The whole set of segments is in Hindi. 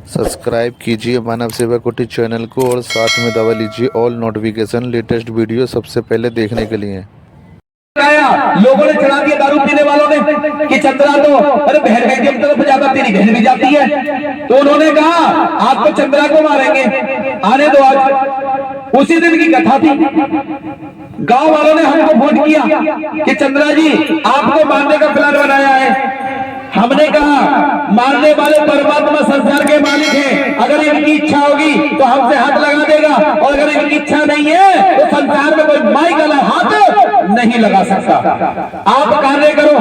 सब्सक्राइब कीजिए मानव सेवा कुटीर चैनल को और साथ में दबा लीजिए ऑल नोटिफिकेशन लेटेस्ट वीडियो सबसे पहले देखने के लिए। लोगों ने चढ़ा दिया दारू पीने वालों ने कि चंद्रा तो अरे बहन बेटी की तरफ जाता, तेरी बहन भी जाती है। तो उन्होंने कहा आज तो चंद्रा को मारेंगे, आने दो। आज उसी दिन की कथा थी। गांव वालों ने हमको फोन किया कि चंद्रा जी आपको मारने का प्लान बनाया है। हमने कहा मारने वाले परमात्मा संसार के मालिक हैं, अगर इनकी इच्छा होगी तो हमसे हाथ लगा देगा, और अगर इनकी इच्छा नहीं है तो संसार में कोई माई का हाथ नहीं लगा सकता। आप कार्य करो,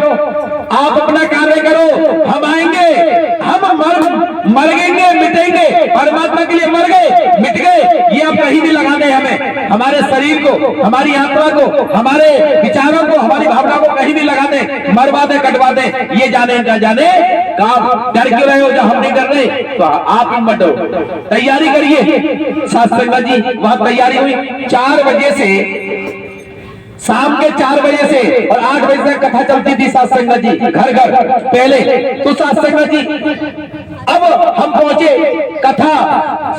आप अपना कार्य करो, हम आएंगे, हम मरेंगे मिटेंगे, परमात्मा के लिए मर गए मिट गए, ये आप कहीं भी लगा दे हमें, हमारे शरीर को, हमारी आत्मा को, हमारे विचारों को, हमारी भावना को कहीं भी लगा दे, मरवा दे, कटवा दे, ये जाने ना जाने काम डर क्यों रहे हो जो हम नहीं कर रहे। तो आप ही मत डरो, तैयारी करिए। साथ संगत जी वहां तैयारी हुई 4 बजे से, शाम के 4 बजे से और 8 बजे तक कथा चलती थी साथ संगत जी, घर घर पहले। तो साथ संगत जी अब हम पहुंचे, कथा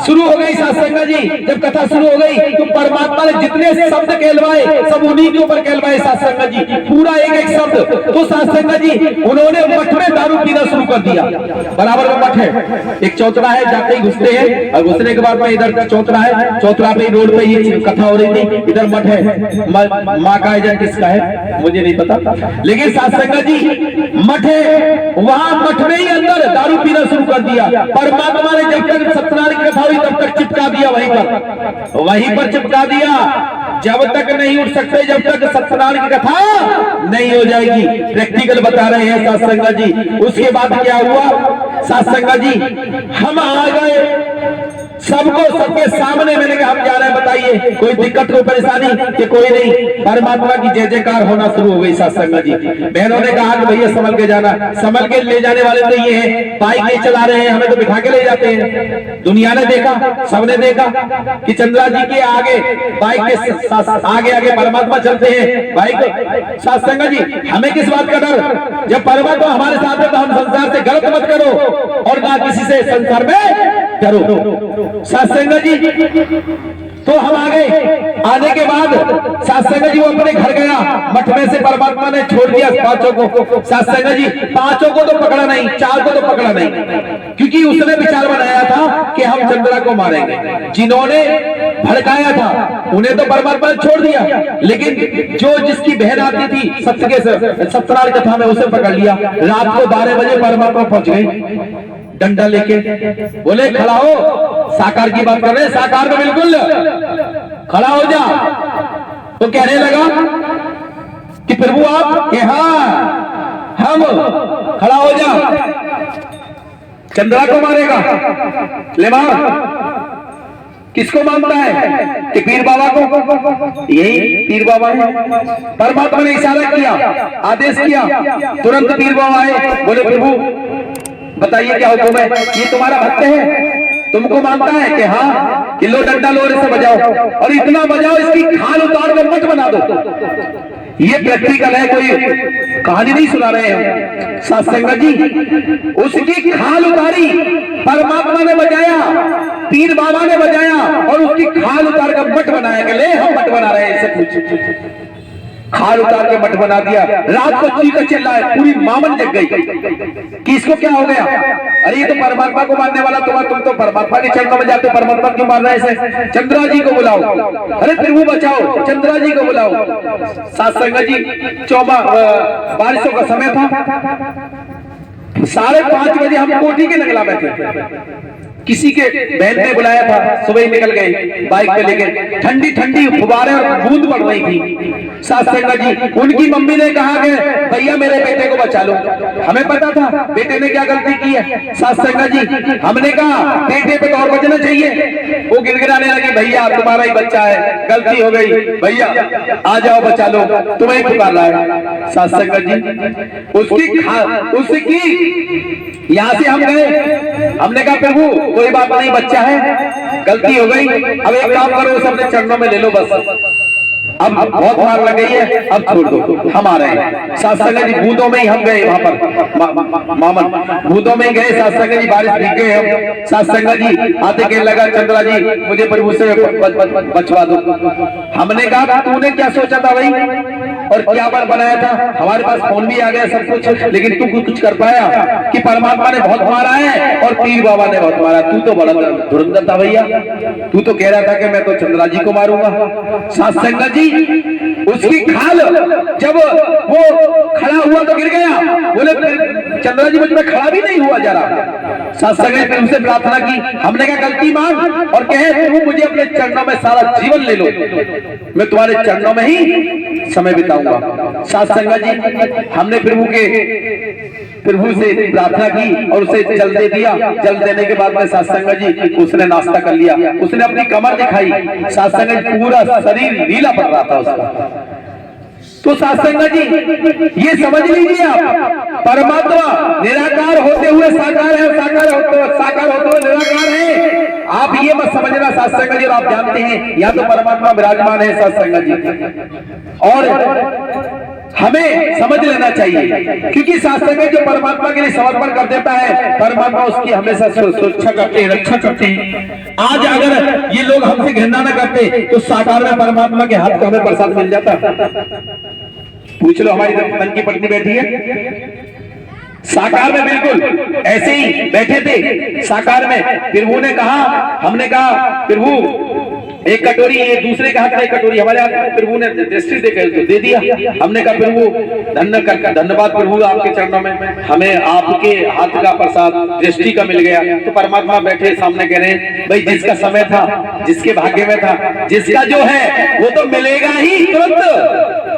शुरू हो गई। साथ संगत जी जब कथा शुरू हो गई तो परमात्मा ने जितने शब्द कहलवाए सब उन्हीं के ऊपर कहलवाए साथ संगत जी, पूरा एक एक शब्द। तो साथ संगत जी उन्होंने मठ में दारू पीना शुरू कर दिया। बराबर में मठ है, एक चौतरा है, जाते ही घुसते हैं और घुसने के बाद में इधर चौतरा है, चौतरा पे रोड पे ये कथा हो रही थी, इधर मठ है। माँ का एजेंट किसका है मुझे नहीं पता, लेकिन साथ संगत जी मठ है, वहां मठ में ही अंदर दारू पीना शुरू कर दिया। परमात्मा ने जब तक सत्यनारायण की कथा हुई तब तक चिपका दिया, वहीं पर चिपका दिया। जब तक नहीं उठ सकते जब तक सत्यनारायण की कथा नहीं हो जाएगी। प्रैक्टिकल बता रहे हैं साथ संगत जी। उसके बाद क्या हुआ साथ संगत जी, हम आ गए सबको, सबके सामने। मैंने कहा हम जा रहे हैं, बताइए कोई दिक्कत कोई परेशानी कि कोई नहीं। परमात्मा की जय जयकार होना शुरू हो गई साथ संगत जी। बहनों ने कहा कि भैया संभल के जाना, संभल के ले जाने वाले तो ये हैं, बाइक नहीं चला रहे हैं, हमें तो बिठा के ले जाते हैं। दुनिया ने देखा, सबने देखा कि चंद्रा जी के आगे बाइक के आगे आगे परमात्मा चलते हैं। बाइक साथ संगत जी हमें किस बात का डर, जब परमात्मा हमारे साथ है तो हम संसार से गलत मत करो और ना किसी से संसार में डरो साथ संगत जी। तो हम आ गए, आने के बाद साथ संगत जी वो अपने घर गया, मठ में से परमात्मा ने छोड़ दिया 5 को। साथ संगत जी 5 को तो पकड़ा नहीं, 4 को तो पकड़ा नहीं, क्योंकि उसने विचार बनाया था कि हम चंद्रा को मारेंगे। जिन्होंने भड़काया था उन्हें तो परमात्मा ने छोड़ दिया, लेकिन जो जिसकी बहन आती थी सत्य के सत्यनारायण कथा में उसे पकड़ लिया। रात को 12 बजे परमात्मा पहुंच गए डंडा लेके, बोले खड़ा हो, साकार की बात कर रहे हैं, साकार में बिल्कुल खड़ा हो जा। तो कहने लगा कि प्रभु आप कि हाँ हम, खड़ा हो जा, चंद्रा को मारेगा, ले मार। किसको मानता है कि पीर बाबा को, यही पीर बाबा है। परमात्मा ने इशारा किया, आदेश किया, तुरंत पीर बाबा आए, बोले प्रभु बताइए क्या हुक्म है। ये तुम्हारा भक्त है, तुमको मानता है कि हाँ, कि लो डंडा लो से बजाओ, और इतना बजाओ इसकी खाल उतार कर मत बना दो। ये प्रैक्टिकल है, कोई कहानी नहीं सुना रहे हैं साथ संगत जी। उसकी खाल उतारी, परमात्मा ने बजाया, पीर बाबा ने बजाया, और उसकी खाल उतार कर मठ बनाया कि ले हम मठ बना रहे हैं। इससे पूछ खाल उतार के मठ बना दिया। रात को चीखा चिल्लाए, पूरी मामन जग गई कि इसको क्या हो गया। अरे ये तो परमात्मा को मानने वाला तुम तो परमात्मा के चरणों में जाते, परमात्मा क्यों मार रहे हैं। चंद्रा जी को बुलाओ, अरे प्रभु बचाओ, चंद्रा जी को बुलाओ। साथ संगत जी बारिशों का समय था, 5:30 बजे हम कोठी के नगला बैठे, किसी के बहन ने बुलाया था, सुबह ही निकल गए बाइक पे लेके। ठंडी ठंडी फुवारे और बूंद पड़ रही थी साथ संगत जी। उनकी मम्मी ने कहा कि भैया मेरे बेटे को बचा लो। हमें पता था बेटे ने क्या गलती की है साथ संगत जी। हमने कहा बेटे पे तो और बचना चाहिए। वो गिड़गिड़ाने लगी, भैया तुम्हारा ही बच्चा है, गलती हो गई, भैया आ जाओ बचा लो, तुम्हें पुकार रहा है साथ संगत जी। उसकी यहाँ से हम गए, हमने कहा प्रभु कोई बात नहीं, बच्चा है, गलती हो गई, अब एक काम करो, सबने चरणों में ले लो बस। अब बहुत मार लग गई है, अब छोड़ दो, हम आ रहे हैं। साथ संगत जी बूंदों में ही हम गए वहां पर मामन, बूंदों में ही गए साथ संगत जी, बारिश भीग गए हम। साथ संगत जी आते कहने लगा चंद्रा जी मुझे प्रभु से बचवा दो। हमने कहा तूने क्या सोचा था भाई और क्या बनाया था? हमारे पास फोन भी आ गया सब कुछ, लेकिन तू कुछ कर पाया कि परमात्मा ने बहुत मारा है और पीर बाबा ने बहुत मारा, तू तो बड़ा धुरंधर था भैया। तू तो कह रहा था कि मैं तो चंद्रा जी को मारूंगा। साथ संगत जी उसकी खाल जब वो खड़ा हुआ तो गिर गया, बोले चंद्रा जी मुझ में खड़ा भी नहीं हुआ जरा। साथ संगत ने उनसे प्रार्थना की, हमने क्या गलती मांग और कहे तू मुझे अपने चरणों में सारा जीवन ले लो, मैं तुम्हारे चरणों में ही समय बिताऊंगा। साथ संगत जी हमने प्रभु से प्रार्थना की और उसे जल दे दिया। जल देने के बाद में साथ संगत जी उसने नाश्ता कर लिया, उसने अपनी कमर दिखाई, साथ संगत पूरा शरीर नीला पड़ रहा था उसका। तो साथ संगत जी ये समझ लीजिए आप, परमात्मा निराकार होते हुए साकार है, साकार होते हुए निराकार है। आप ये मत समझना साथ संगत जी, आप जानते हैं यहाँ तो परमात्मा विराजमान है साथ संगत जी, और हमें समझ लेना चाहिए क्योंकि साथ संगत जो परमात्मा के लिए समर्पण कर देता है, परमात्मा उसकी हमेशा सुरक्षा करते हैं, रक्षा करते हैं। आज अगर ये लोग हमसे घृणा न करते तो साकार में परमात्मा के हाथ को हमें प्रसाद मिल जाता। पूछ लो, हमारी मन की पत्नी बैठी है साकार में, बिल्कुल ऐसे ही बैठे थे साकार में। प्रभु ने कहा, हमने कहा प्रभु एक कटोरी, ये दूसरे के हाथ में एक कटोरी, हमारे हाथ में प्रभु ने दृष्टि देकर दे दिया। हमने कहा प्रभु धन्यवाद प्रभु, आपके चरणों में हमें आपके हाथ का प्रसाद दृष्टि का मिल गया। तो परमात्मा बैठे सामने कह रहे हैं भाई जिसका समय था, जिसके भाग्य में था, जिसका जो है वो तो मिलेगा ही तुरंत।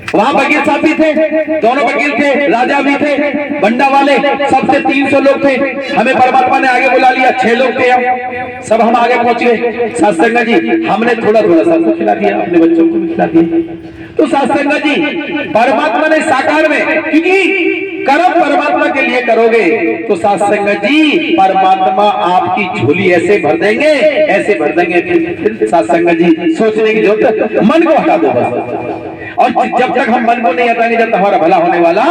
वहां वकील साहब भी थे, दोनों वकील थे, राजा भी थे, बंडा वाले, सबसे 300 लोग थे। हमें परमात्मा ने आगे बुला लिया, 6 लोग थे हम, सब हम आगे पहुंच गए। साथ संगत जी हमने थोड़ा थोड़ा सबको खिला दिया, अपने बच्चों को भी खिला दिया। तो साथ संगत जी परमात्मा ने साकार में, क्योंकि कर्म परमात्मा के लिए करोगे तो साथ संगत जी परमात्मा आपकी झोली ऐसे भर देंगे, ऐसे भर देंगे। फिर साथ संगत जी सोचने की जरूरत, मन को हटा दो बस, और जब तक हम मन को नहीं हटाएंगे जब तक हमारा भला होने वाला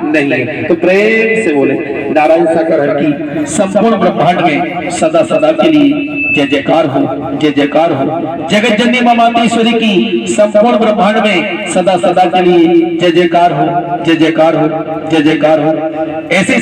नहीं है। तो प्रेम से बोले नारायण साकार की संपूर्ण ब्रह्मांड में सदा सदा के लिए जय जयकार हो, जय जयकार हो। जगत जननी मां मातेश्वरी की संपूर्ण ब्रह्मांड में सदा सदा के लिए जय जयकार हो, जय जयकार हो, जय जयकार हो। ऐसे